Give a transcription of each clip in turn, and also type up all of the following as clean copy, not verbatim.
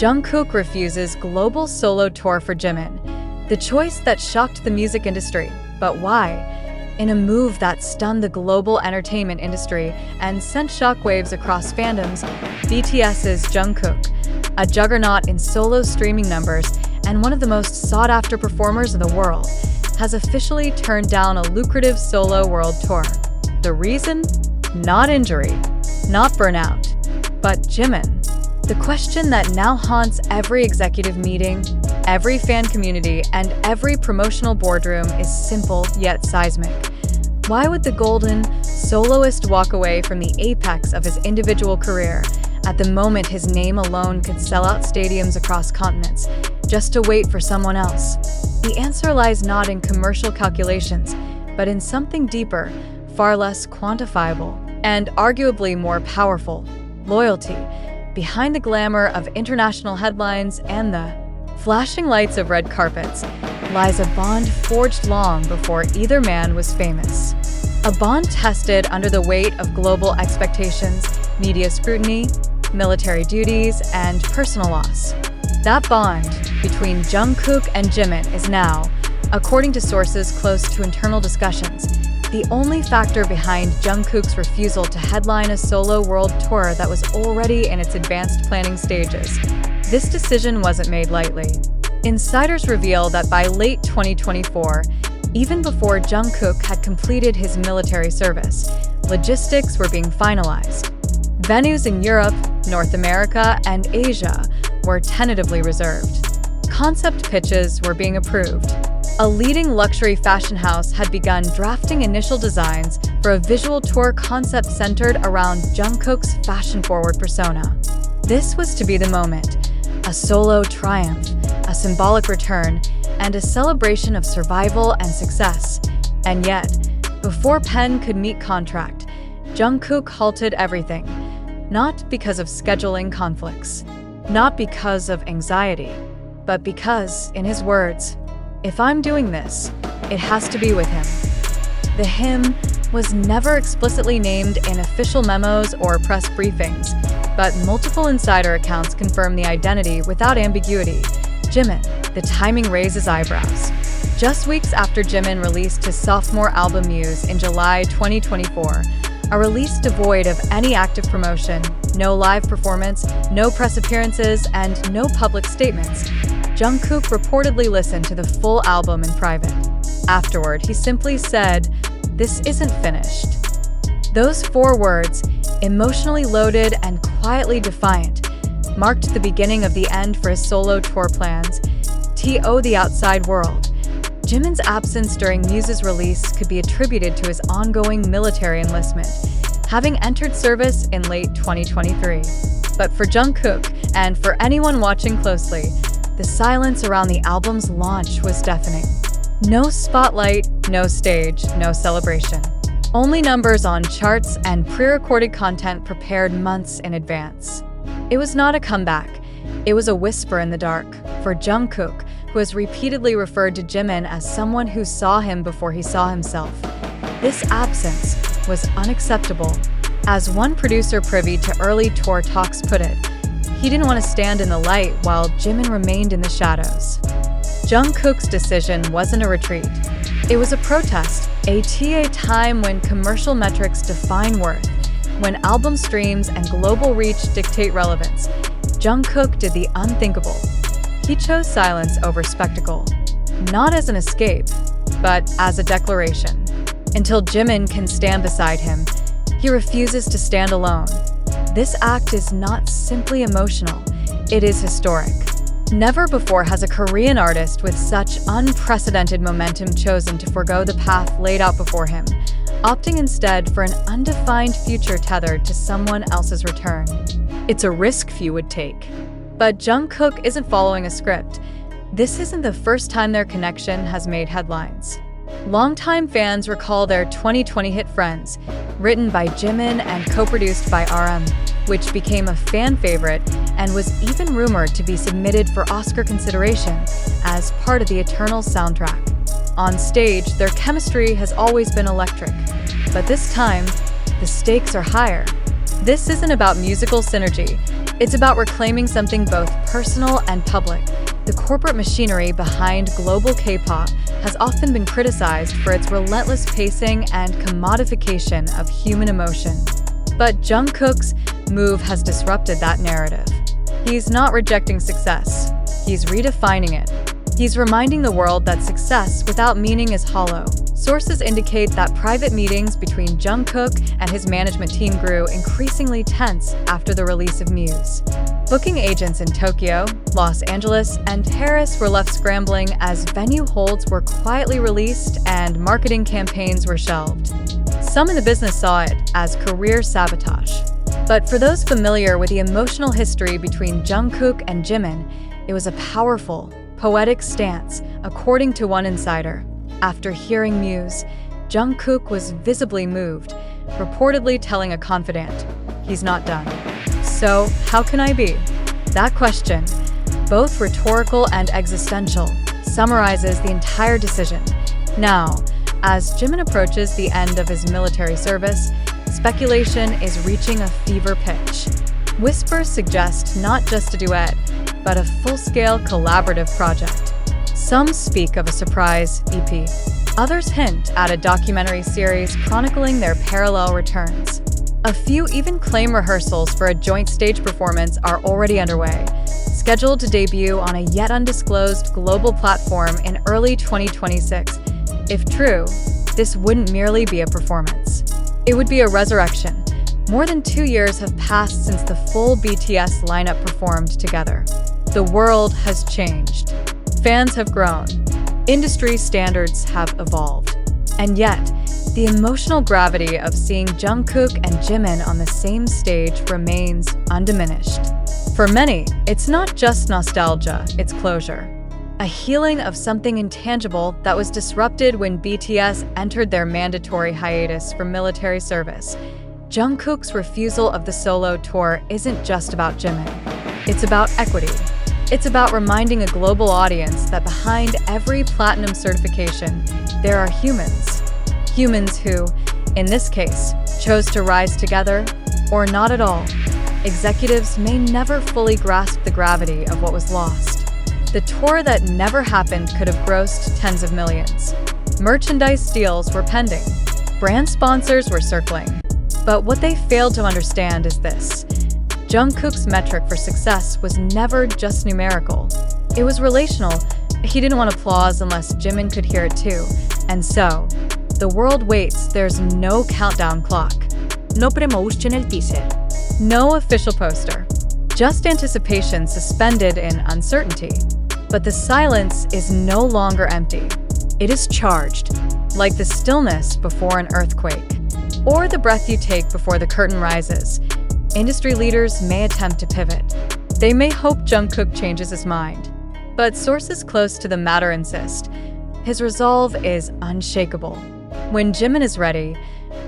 Jungkook refuses global solo tour for Jimin. The choice that shocked the music industry. But why? In a move that stunned the global entertainment industry and sent shockwaves across fandoms, BTS's Jungkook, a juggernaut in solo streaming numbers and one of the most sought-after performers in the world, has officially turned down a lucrative solo world tour. The reason? Not injury, not burnout, but Jimin. The question that now haunts every executive meeting, every fan community, and every promotional boardroom is simple yet seismic. Why would the golden soloist walk away from the apex of his individual career at the moment his name alone could sell out stadiums across continents, just to wait for someone else? The answer lies not in commercial calculations, but in something deeper, far less quantifiable, and arguably more powerful: loyalty. Behind the glamour of international headlines and the flashing lights of red carpets lies a bond forged long before either man was famous. A bond tested under the weight of global expectations, media scrutiny, military duties, and personal loss. That bond between Jungkook and Jimin is now, according to sources close to internal discussions, the only factor behind Jungkook's refusal to headline a solo world tour that was already in its advanced planning stages. This decision wasn't made lightly. Insiders reveal that by late 2024, even before Jungkook had completed his military service, logistics were being finalized. Venues in Europe, North America, and Asia were tentatively reserved. Concept pitches were being approved. A leading luxury fashion house had begun drafting initial designs for a visual tour concept centered around Jungkook's fashion-forward persona. This was to be the moment, a solo triumph, a symbolic return, and a celebration of survival and success. And yet, before pen could meet contract, Jungkook halted everything, not because of scheduling conflicts, not because of anxiety, but because, in his words, "If I'm doing this, it has to be with him." The him was never explicitly named in official memos or press briefings, but multiple insider accounts confirm the identity without ambiguity: Jimin. The timing raises eyebrows. Just weeks after Jimin released his sophomore album Muse in July 2024, a release devoid of any active promotion, no live performance, no press appearances, and no public statements, Jungkook reportedly listened to the full album in private. Afterward, he simply said, "This isn't finished." Those 4 words, emotionally loaded and quietly defiant, marked the beginning of the end for his solo tour plans. To the outside world, Jimin's absence during Muse's release could be attributed to his ongoing military enlistment, having entered service in late 2023. But for Jungkook, and for anyone watching closely, the silence around the album's launch was deafening. No spotlight, no stage, no celebration. Only numbers on charts and pre-recorded content prepared months in advance. It was not a comeback. It was a whisper in the dark for Jungkook, who has repeatedly referred to Jimin as someone who saw him before he saw himself. This absence was unacceptable. As one producer privy to early tour talks put it, he didn't want to stand in the light while Jimin remained in the shadows. Jungkook's decision wasn't a retreat. It was a protest, a time when commercial metrics define worth, when album streams and global reach dictate relevance. Jungkook did the unthinkable. He chose silence over spectacle, not as an escape, but as a declaration. Until Jimin can stand beside him, he refuses to stand alone. This act is not simply emotional, it is historic. Never before has a Korean artist with such unprecedented momentum chosen to forego the path laid out before him, opting instead for an undefined future tethered to someone else's return. It's a risk few would take. But Jungkook isn't following a script. This isn't the first time their connection has made headlines. Longtime fans recall their 2020 hit Friends, written by Jimin and co-produced by RM, which became a fan favorite and was even rumored to be submitted for Oscar consideration as part of the Eternal soundtrack. On stage, their chemistry has always been electric, but this time, the stakes are higher. This isn't about musical synergy, It's about reclaiming something both personal and public. The corporate machinery behind global K-pop has often been criticized for its relentless pacing and commodification of human emotion. But Jungkook's move has disrupted that narrative. He's not rejecting success, he's redefining it. He's reminding the world that success without meaning is hollow. Sources indicate that private meetings between Jungkook and his management team grew increasingly tense after the release of Muse. Booking agents in Tokyo, Los Angeles, and Paris were left scrambling as venue holds were quietly released and marketing campaigns were shelved. Some in the business saw it as career sabotage. But for those familiar with the emotional history between Jungkook and Jimin, it was a powerful, poetic stance, according to one insider. After hearing Muse, Jungkook was visibly moved, reportedly telling a confidant, "He's not done." So, how can I be? That question, both rhetorical and existential, summarizes the entire decision. Now, as Jimin approaches the end of his military service, speculation is reaching a fever pitch. Whispers suggest not just a duet, but a full-scale collaborative project. Some speak of a surprise EP. Others hint at a documentary series chronicling their parallel returns. A few even claim rehearsals for a joint stage performance are already underway, scheduled to debut on a yet undisclosed global platform in early 2026. If true, this wouldn't merely be a performance. It would be a resurrection. More than 2 years have passed since the full BTS lineup performed together. The world has changed. Fans have grown. Industry standards have evolved. And yet, the emotional gravity of seeing Jungkook and Jimin on the same stage remains undiminished. For many, it's not just nostalgia, it's closure. A healing of something intangible that was disrupted when BTS entered their mandatory hiatus for military service. Jungkook's refusal of the solo tour isn't just about Jimin. It's about equity. It's about reminding a global audience that behind every platinum certification, there are humans. Humans who, in this case, chose to rise together or not at all. Executives may never fully grasp the gravity of what was lost. The tour that never happened could have grossed tens of millions. Merchandise deals were pending. Brand sponsors were circling. But what they failed to understand is this. Jungkook's metric for success was never just numerical. It was relational. He didn't want applause unless Jimin could hear it too. And so, the world waits. There's no countdown clock. No promotion el teaser. No official poster. Just anticipation suspended in uncertainty. But the silence is no longer empty. It is charged, like the stillness before an earthquake, or the breath you take before the curtain rises. Industry leaders may attempt to pivot. They may hope Jungkook changes his mind. But sources close to the matter insist his resolve is unshakable. When Jimin is ready,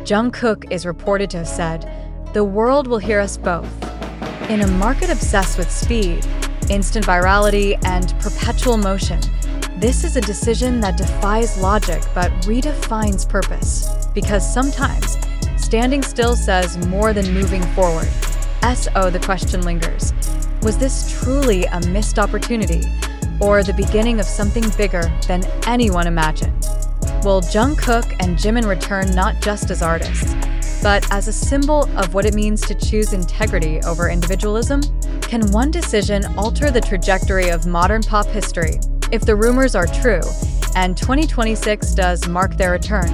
Jungkook is reported to have said, "The world will hear us both." In a market obsessed with speed, instant virality, and perpetual motion, this is a decision that defies logic but redefines purpose. Because sometimes, standing still says more than moving forward. So the question lingers. Was this truly a missed opportunity, or the beginning of something bigger than anyone imagined? Will Jungkook and Jimin return not just as artists, but as a symbol of what it means to choose integrity over individualism? Can one decision alter the trajectory of modern pop history? If the rumors are true, and 2026 does mark their return,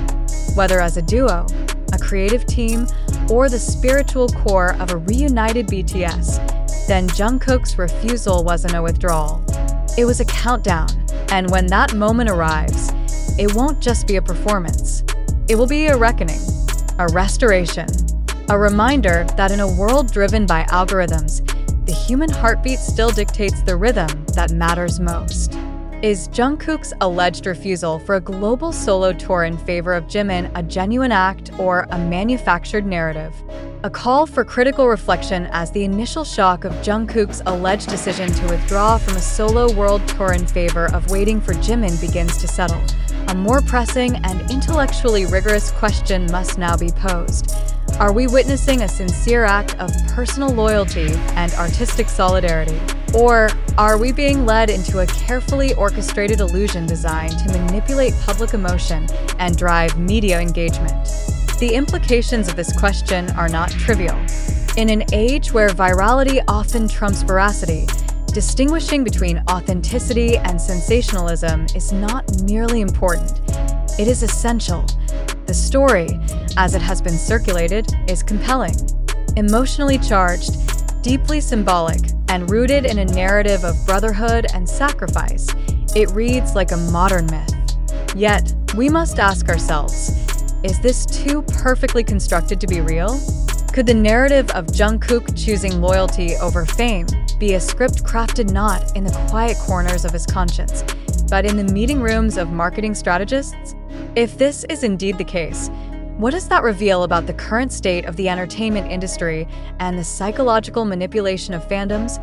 whether as a duo, a creative team, or the spiritual core of a reunited BTS, then Jungkook's refusal wasn't a withdrawal. It was a countdown, and when that moment arrives, it won't just be a performance. It will be a reckoning, a restoration, a reminder that in a world driven by algorithms, the human heartbeat still dictates the rhythm that matters most. Is Jungkook's alleged refusal for a global solo tour in favor of Jimin a genuine act or a manufactured narrative? A call for critical reflection as the initial shock of Jungkook's alleged decision to withdraw from a solo world tour in favor of waiting for Jimin begins to settle. A more pressing and intellectually rigorous question must now be posed. Are we witnessing a sincere act of personal loyalty and artistic solidarity? Or are we being led into a carefully orchestrated illusion designed to manipulate public emotion and drive media engagement? The implications of this question are not trivial. In an age where virality often trumps veracity, distinguishing between authenticity and sensationalism is not merely important, it is essential. The story, as it has been circulated, is compelling, emotionally charged, deeply symbolic, and rooted in a narrative of brotherhood and sacrifice. It reads like a modern myth. Yet, we must ask ourselves, is this too perfectly constructed to be real? Could the narrative of Jungkook choosing loyalty over fame be a script crafted not in the quiet corners of his conscience, but in the meeting rooms of marketing strategists? If this is indeed the case, what does that reveal about the current state of the entertainment industry and the psychological manipulation of fandoms?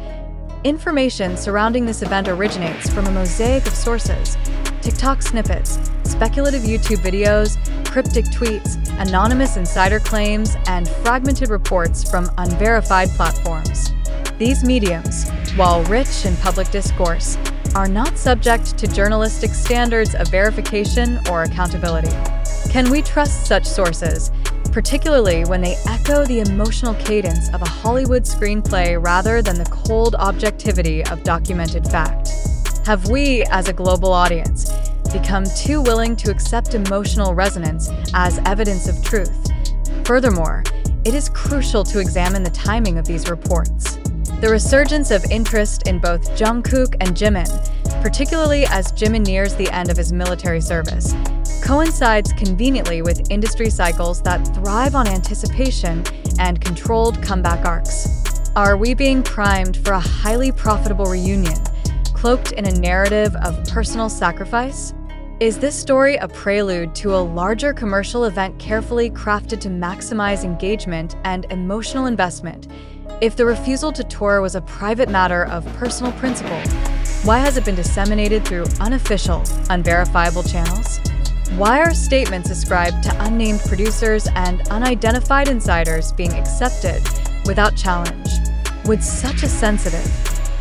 Information surrounding this event originates from a mosaic of sources: TikTok snippets, speculative YouTube videos, cryptic tweets, anonymous insider claims, and fragmented reports from unverified platforms. These mediums, while rich in public discourse, are not subject to journalistic standards of verification or accountability. Can we trust such sources, particularly when they echo the emotional cadence of a Hollywood screenplay rather than the cold objectivity of documented fact? Have we, as a global audience, become too willing to accept emotional resonance as evidence of truth? Furthermore, it is crucial to examine the timing of these reports. The resurgence of interest in both Jungkook and Jimin, particularly as Jimin nears the end of his military service, coincides conveniently with industry cycles that thrive on anticipation and controlled comeback arcs. Are we being primed for a highly profitable reunion, cloaked in a narrative of personal sacrifice? Is this story a prelude to a larger commercial event carefully crafted to maximize engagement and emotional investment? If the refusal to tour was a private matter of personal principle, why has it been disseminated through unofficial, unverifiable channels? Why are statements ascribed to unnamed producers and unidentified insiders being accepted without challenge? Would such a sensitive,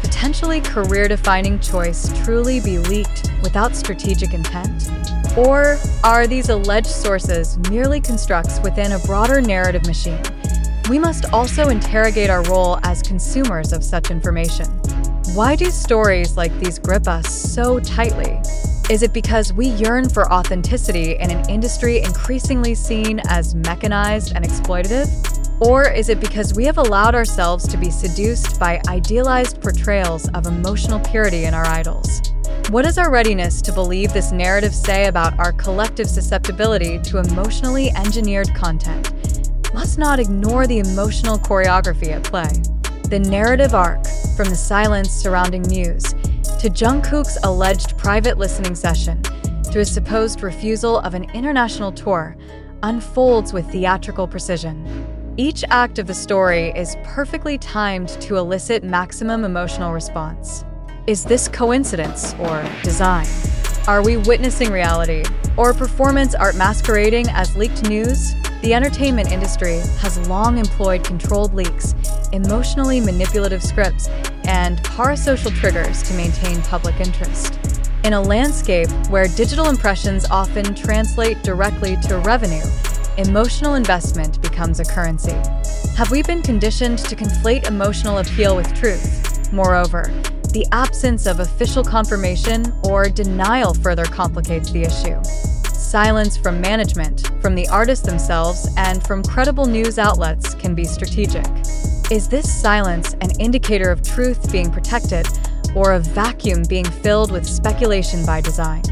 potentially career-defining choice truly be leaked without strategic intent? Or are these alleged sources merely constructs within a broader narrative machine? We must also interrogate our role as consumers of such information. Why do stories like these grip us so tightly? Is it because we yearn for authenticity in an industry increasingly seen as mechanized and exploitative? Or is it because we have allowed ourselves to be seduced by idealized portrayals of emotional purity in our idols? What does our readiness to believe this narrative say about our collective susceptibility to emotionally engineered content? Let's not ignore the emotional choreography at play. The narrative arc, from the silence surrounding news, to Jungkook's alleged private listening session, to his supposed refusal of an international tour, unfolds with theatrical precision. Each act of the story is perfectly timed to elicit maximum emotional response. Is this coincidence or design? Are we witnessing reality or performance art masquerading as leaked news? The entertainment industry has long employed controlled leaks, emotionally manipulative scripts, and parasocial triggers to maintain public interest. In a landscape where digital impressions often translate directly to revenue, emotional investment becomes a currency. Have we been conditioned to conflate emotional appeal with truth? Moreover, the absence of official confirmation or denial further complicates the issue. Silence from management, from the artists themselves, and from credible news outlets can be strategic. Is this silence an indicator of truth being protected, or a vacuum being filled with speculation by design?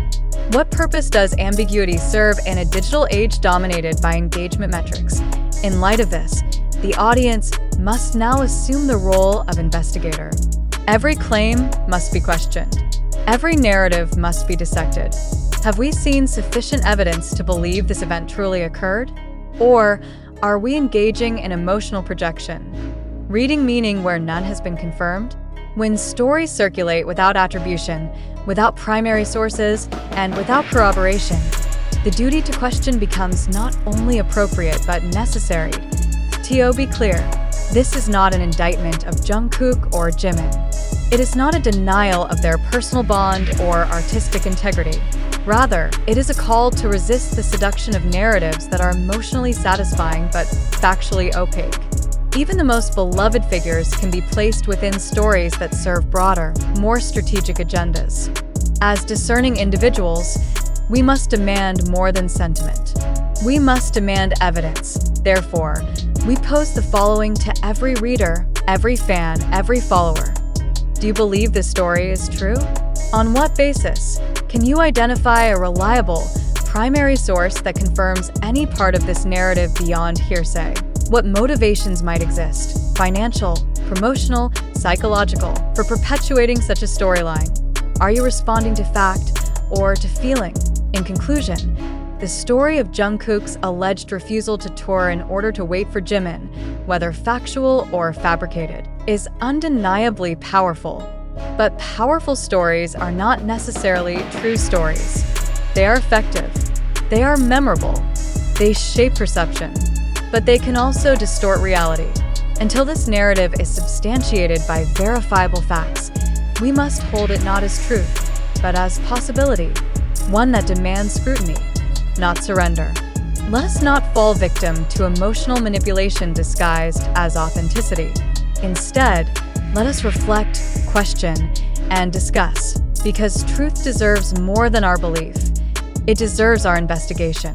What purpose does ambiguity serve in a digital age dominated by engagement metrics? In light of this, the audience must now assume the role of investigator. Every claim must be questioned. Every narrative must be dissected. Have we seen sufficient evidence to believe this event truly occurred? Or are we engaging in emotional projection, reading meaning where none has been confirmed? When stories circulate without attribution, without primary sources, and without corroboration, the duty to question becomes not only appropriate but necessary. To be clear, this is not an indictment of Jungkook or Jimin. It is not a denial of their personal bond or artistic integrity. Rather, it is a call to resist the seduction of narratives that are emotionally satisfying but factually opaque. Even the most beloved figures can be placed within stories that serve broader, more strategic agendas. As discerning individuals, we must demand more than sentiment. We must demand evidence. Therefore, we pose the following to every reader, every fan, every follower. Do you believe this story is true? On what basis? Can you identify a reliable, primary source that confirms any part of this narrative beyond hearsay? What motivations might exist, financial, promotional, psychological, for perpetuating such a storyline? Are you responding to fact or to feeling? In conclusion, the story of Jungkook's alleged refusal to tour in order to wait for Jimin, whether factual or fabricated, is undeniably powerful. But powerful stories are not necessarily true stories. They are effective. They are memorable. They shape perception. But they can also distort reality. Until this narrative is substantiated by verifiable facts, we must hold it not as truth, but as possibility, one that demands scrutiny, not surrender. Let us not fall victim to emotional manipulation disguised as authenticity. Instead, let us reflect, question, and discuss, because truth deserves more than our belief. It deserves our investigation.